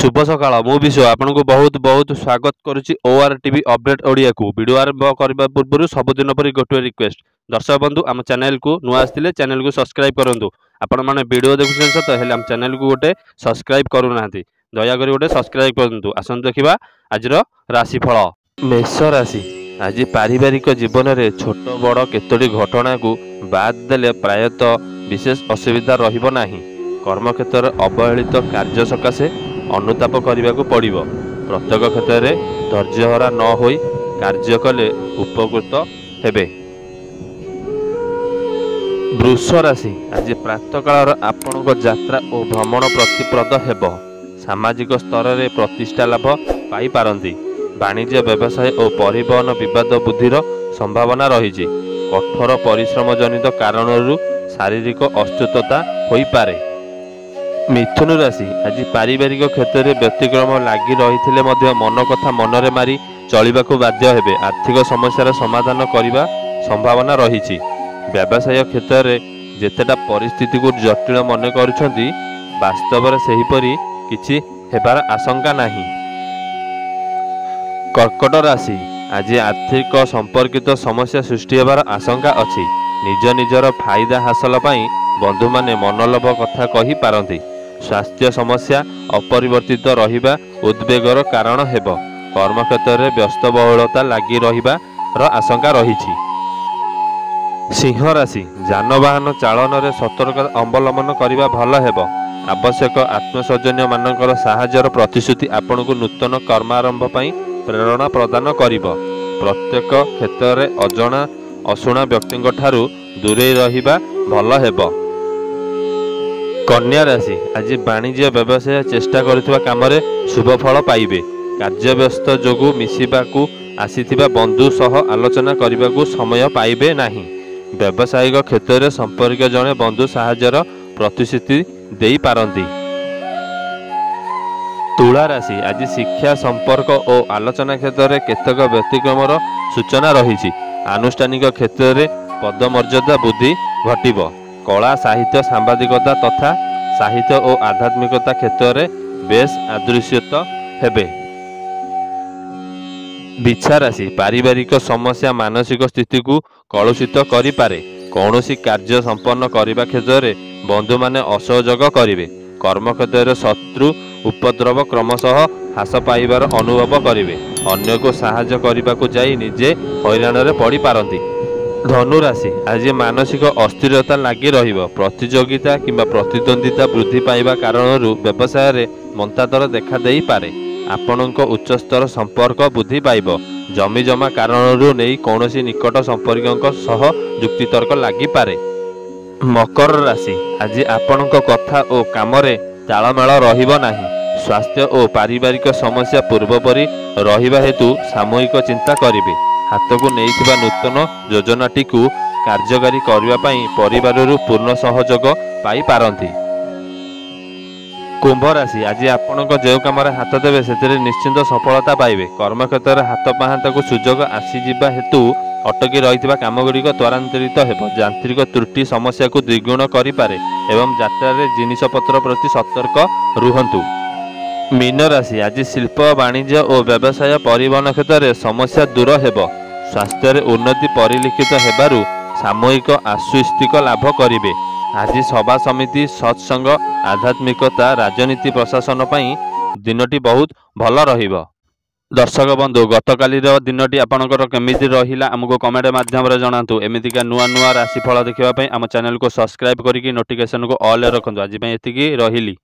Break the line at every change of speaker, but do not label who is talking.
शुभ सकाळ मु विश्व आपन को बहुत बहुत स्वागत करुच्ची ओआर टीवी अपडेट ओडिया को वीडियो आरंभ करने पूर्व सबुदिन पर गोटे रिक्वेस्ट दर्शक बंधु आम चैनल को नुआ आसते चैनल को सब्सक्राइब करूँ आपण मैंने वीडियो देखुं सत हेल्ले आम चैनल को गोटे सब्सक्राइब करूना दयाक गोटे सब्सक्राइब करूँ आसतु देखा आज राशिफल मेष राशि आज पारिवारिक जीवन में छोट बड़ केतोटी घटना को बाद देले प्रायतः विशेष असुविधा रहिबो नाही। कर्मक्षेत्र अवहेलित कार्य सकाशे अनुताप करने को पड़ो। प्रत्येक क्षेत्र में धैर्यहरा न होई कार्य कले उपकृत हेबे। वृष राशि आज प्रातःकाल आपण यात्रा और भ्रमण प्रतिप्रद हेब। सामाजिक स्तर में प्रतिष्ठा लाभ पाई पारंती। वाणिज्य व्यवसाय और परिवहन विवाद बुद्धिर संभावना रही। कठोर परिश्रम जनित कारणरू शारीरिक अस्वस्थता होई पारे। मिथुन राशि आज पारिवारिक क्षेत्र में व्यतिक्रम लगी रही मन कथा मनरे मारी चलने बाध्य हेबे। आर्थिक समस्यार समाधान करने संभावना रही। व्यवसाय क्षेत्र में जेतेटा परिस्थिति को जटिल मन करुछंती वास्तव में सेहीपरि किछि हेबार आशंका नहीं। कर्कट राशि आज आर्थिक संपर्कित समस्या सृष्टि हेबार आशंका अछि। निज निजर फायदा हासिल पाई बंधु माने मनोलोभ कथा कहि पारंती। स्वास्थ्य समस्या अपरिवर्तित रहिबा उद्वेगर कारण हेब। कर्मक्षेत्र में व्यस्तबहुलता लगी रहिबार आशंका रहिछि। सिंह राशि जानवाहन चालन में सतर्कता अवलंबन करने भल हेब। आवश्यक आत्मसौजन्य मानकर साहाय्यर प्रतिश्रुति आपन को नूतन कर्मारंभ पाई प्रेरणा प्रदान करिब। प्रत्येक क्षेत्र में अजणा अशुणा व्यक्ति ठारू दूरे रहिबा भल हेब। कन्या राशि आज वाणिज्य व्यवसाय चेष्टा करुवा काम शुभ फल पाइबे। कार्यव्यस्त जोगु मिसिबाकू आसीथिबा बंधु सह आलोचना करने को समय पाइबे नहीं। व्यावसायिक क्षेत्र में संपर्क जड़े बंधु साहाय्यर प्रतिश्रुति देई पारंती। तुला राशि आज शिक्षा संपर्क और आलोचना क्षेत्र में केतक व्यतिक्रमर सूचना रही। आनुष्ठानिक क्षेत्र में पदमर्यादा वृद्धि घटिब। कला साहित्य सांबादिकता तथा साहित्य और आध्यात्मिकता क्षेत्र में बेस आदृश्यत हेबे। बिछा राशि पारिवारिक समस्या मानसिक स्थिति को कलुषित करि पारे। कौनसी कार्य संपन्न करने क्षेत्र में बंधु माने असहयोग करिवे। कर्मक्षेत्र में शत्रु उपद्रव क्रमशः ह्रास पाइबार अनुभव करिवे। अन्य को साहाय्य करने को जाई निजे हैरान रे पड़ी पारंती। धनु राशि आज मानसिक अस्थिरता लगी रहिबो। प्रतियोगिता किंबा प्रतिद्वंदिता वृद्धि पाइबा कारणरू व्यवसाय रे मंतादर देखा देई पारे। आपणक उच्चस्तर संपर्क वृद्धि पाइब। जमी जमा कारणरू नहीं कौनसी निकट संपर्क सह जुक्तितर्क लगी पारे। मकर राशि आज आपणक कथा और काम तालमेल रहिबो नाही। स्वास्थ्य और पारिवारिक समस्या पूर्वपरि रहिबा हेतु सामूहिक चिंता करिवे। हाथ को नहीं नूतन योजनाटी को कार्यकारी करने परिवार पूर्ण सहयोग पाई पारंती। कुंभ राशि आज आपणक जो कम हाथ देवे से निश्चिंत सफलता पाइबे। कर्मक्षेत्र में हाथ पाहांता को सुजोग आसीजा हेतु अटकी रही कामगुड़िक त्वरान्वित हेब। यांत्रिक त्रुटि समस्या को द्विगुण करिपारे एवं यात्रा जिनिषपत्र प्रति सतर्क रुहंतु। मीन राशि आज शिल्प वाणिज्य और व्यवसाय परिवहन क्षेत्र में समस्या दूर हेब। स्वास्थ्य में उन्नति परिलक्षित हेबारु सामूहिक आश्वस्तिक लाभ करिवे। आज सभा समिति सत्संग आध्यात्मिकता राजनीति प्रशासन पाई दिनटी बहुत भल रहिबो। दर्शक बंधु गतकाली दिनटी आपणकर केमिति रहिला हमको कमेंट माध्यम रे जणातु। एमितिका नुआ नुआ राशिफल देखिबा पई हम चैनल को सब्सक्राइब करिकि नोटिफिकेशन को ऑल रे रखंतु। आज पई एतिकी रहिली।